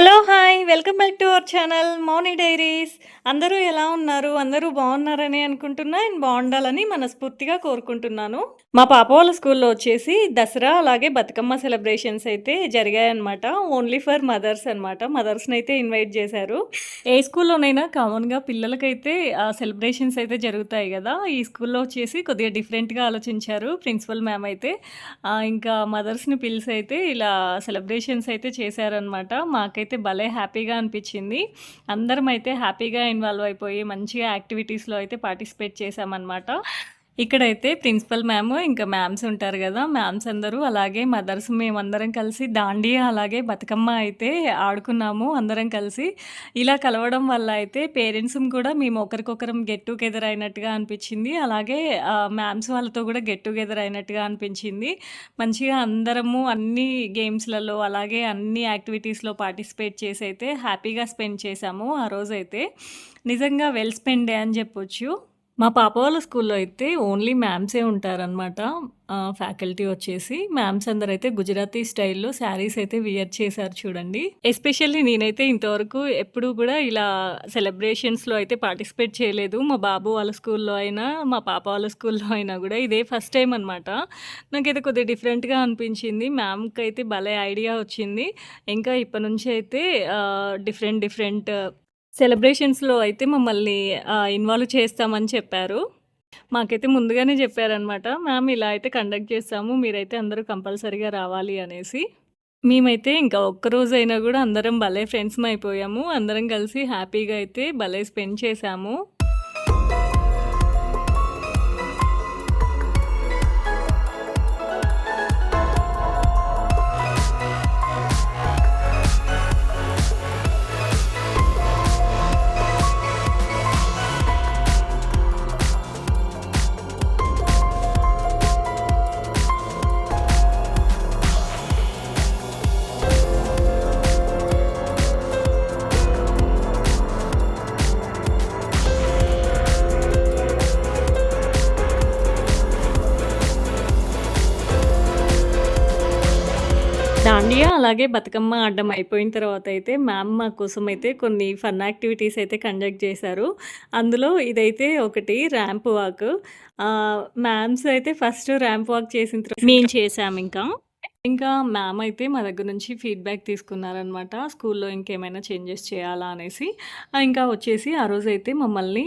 Hello! Hi! Welcome back to our channel Mouni diaries. అందరూ ఎలా ఉన్నారు? అందరూ బాగున్నారని అనుకుంటున్నా. అండ్ బాగుండాలని మనస్ఫూర్తిగా కోరుకుంటున్నాను. మా పాప వాళ్ళ స్కూల్‌లో వచ్చేసి దసరా అలాగే బతుకమ్మ సెలబ్రేషన్స్ అయితే జరిగాయన్నమాట. ఓన్లీ ఫర్ మదర్స్ అనమాట. మదర్స్‌నైతే ఇన్వైట్ చేశారు. ఏ స్కూల్‌లోనైనా కామన్‌గా పిల్లలకైతే సెలబ్రేషన్స్ అయితే జరుగుతాయి గదా! ఈ స్కూల్‌లో వచ్చేసి కొద్దిగా డిఫరెంట్‌గా ఆలోచించారు ప్రిన్సిపల్ మ్యామ్ అయితే. ఇంకా మదర్స్‌ని పిలిసైతే ఇలా సెలబ్రేషన్స్ అయితే చేశారనమాట. మాకైతే భలే హ్యాపీగా అనిపిచ్చింది. అందరం అయితే హ్యాపీగా ఇన్వాల్వ్ అయిపోయి మంచిగా యాక్టివిటీస్‌లో అయితే పార్టిసిపేట్ చేశామనమాట. ఇక్కడైతే ప్రిన్సిపల్ మ్యామ్, ఇంకా మ్యామ్స్ ఉంటారు గదా! మ్యామ్స్ అందరూ అలాగే మదర్స్ మేమందరం కలిసి దాండియా అలాగే బతుకమ్మ అయితే ఆడుకున్నాము అందరం కలిసి. ఇలా కలవడం వల్ల అయితే పేరెంట్స్‌ని కూడా మేము ఒకరికొకరం గెట్ టుగెదర్ అయినట్టుగా అనిపిచ్చింది. అలాగే మ్యామ్స్ వాళ్ళతో కూడా గెట్ టుగెదర్ అయినట్టుగా అనిపించింది. మంచిగా అందరము అన్ని గేమ్స్‌లలో అలాగే అన్ని యాక్టివిటీస్‌లో పార్టిసిపేట్ చేసైతే హ్యాపీగా స్పెండ్ చేశాము ఆ రోజైతే. నిజంగా వెల్ స్పెండ్ డే అని జెప్పొచ్చు. మా పాప వాళ్ళ స్కూల్‌లో అయితే ఓన్లీ మ్యామ్సే ఉంటారనమాట. ఫ్యాకల్టీ వచ్చేసి మ్యామ్స్ అందరైతే గుజరాతీ స్టైల్‌లో శారీస్ అయితే వియర్ చేశారు చూడండి. ఎస్పెషల్లీ నేనైతే ఇంతవరకు ఎప్పుడూ కూడా ఇలా సెలబ్రేషన్స్‌లో అయితే పార్టిసిపేట్ చేయలేదు. మా బాబు వాళ్ళ స్కూల్‌లో అయినా, మా పాప వాళ్ళ స్కూల్‌లో అయినా కూడా ఇదే ఫస్ట్ టైమ్ అనమాట. నాకైతే కొద్దిగా డిఫరెంట్‌గా అనిపించింది. మ్యామ్‌కైతే భలే ఐడియా వచ్చింది. ఇంకా ఇప్పటి నుంచి అయితే డిఫరెంట్ డిఫరెంట్ సెలబ్రేషన్స్‌లో అయితే మమ్మల్ని ఇన్వాల్వ్ చేస్తామని చెప్పారు. మాకైతే ముందుగానే చెప్పారనమాట. మ్యామ్ ఇలా అయితే కండక్ట్ చేస్తాము. మీరైతే అందరూ కంపల్సరీగా రావాలి అనేసి. మేమైతే ఇంకా ఒక్కరోజైనా గూడా అందరం భలే ఫ్రెండ్స్‌మైపోయాము. అందరం కలిసి హ్యాపీగా అయితే భలే స్పెండ్ చేశాము. దాండియా అలాగే బతుకమ్మ ఆడడం అయిపోయిన తర్వాత అయితే మ్యామ్ మా కోసం అయితే కొన్ని ఫన్ యాక్టివిటీస్ అయితే కండక్ట్ చేశారు. అందులో ఇదైతే ఒకటి ర్యాంప్ వాక్. మ్యామ్స్ అయితే ఫస్ట్ ర్యాంప్ వాక్ చేసిన తర్వాత మేము చేసామింకా. ఇంకా మ్యామ్ అయితే మా దగ్గర నుంచి ఫీడ్‌బ్యాక్ తీసుకున్నారనమాట. స్కూల్‌లో ఇంకేమైనా చేంజెస్ చేయాలా అనేసి. ఇంకా వచ్చేసి ఆ రోజైతే మమ్మల్ని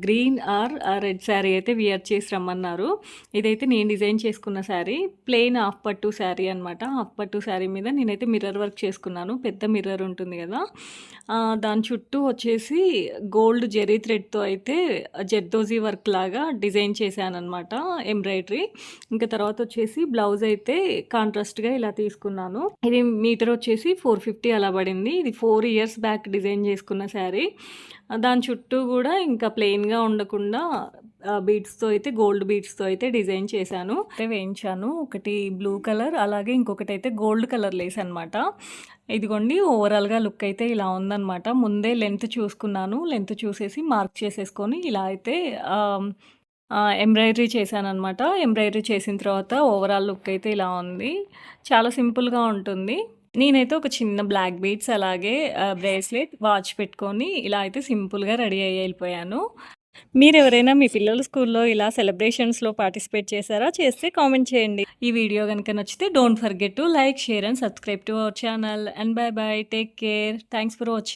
గ్రీన్ ఆర్ రెడ్ శారీ అయితే వియర్ చేసి రమ్మన్నారు. ఇదైతే నేను డిజైన్ చేసుకున్న శారీ. ప్లెయిన్ హాఫ్ పట్టు శారీ అనమాట. హాఫ్ పట్టు శారీ మీద నేనైతే మిర్రర్ వర్క్ చేసుకున్నాను. పెద్ద మిర్రర్ ఉంటుంది కదా! దాని చుట్టూ వచ్చేసి గోల్డ్ జెరీ థ్రెడ్‌తో అయితే జర్దోజీ వర్క్ లాగా డిజైన్ చేశాననమాట ఎంబ్రాయిడరీ. ఇంకా తర్వాత వచ్చేసి బ్లౌజ్ అయితే కాంట్రాస్ట్‌గా ఇలా తీసుకున్నాను. ఇది మీటర్ వచ్చేసి 450 అలా పడింది. ఇది 4 ఇయర్స్ బ్యాక్ డిజైన్ చేసుకున్న శారీ. దాని చుట్టూ కూడా ఇంకా ప్లెయిన్‌గా ఉండకుండా బీడ్స్‌తో అయితే గోల్డ్ బీడ్స్‌తో అయితే డిజైన్ చేశాను. అయితే వేయించాను. ఒకటి బ్లూ కలర్ అలాగే ఇంకొకటైతే గోల్డ్ కలర్ లేస్ అనమాట. ఇదిగోండి ఓవరాల్‌గా లుక్ అయితే ఇలా ఉందనమాట. ముందే లెంత్ చూసుకున్నాను. లెంత్ చూసేసి మార్క్ చేసేసుకొని ఇలా అయితే ఎంబ్రాయిడరీ చేశాననమాట. ఎంబ్రాయిడరీ చేసిన తర్వాత ఓవరాల్ లుక్ అయితే ఇలా ఉంది. చాలా సింపుల్‌గా ఉంటుంది. నేనైతే ఒక చిన్న బ్లాక్ బీడ్స్ అలాగే బ్రేస్లెట్, వాచ్ పెట్టుకొని ఇలా అయితే సింపుల్‌గా రెడీ అయ్యి ఎళ్ళిపోయాను. మీరెవరైనా మీ పిల్లల స్కూల్‌లో ఇలా సెలబ్రేషన్స్‌లో పార్టిసిపేట్ చేశారా? చేస్తే కామెంట్ చేయండి. ఈ వీడియో గనుక నచ్చితే don't forget to like, share and subscribe to our channel. And by by. Take care. Thanks for watching.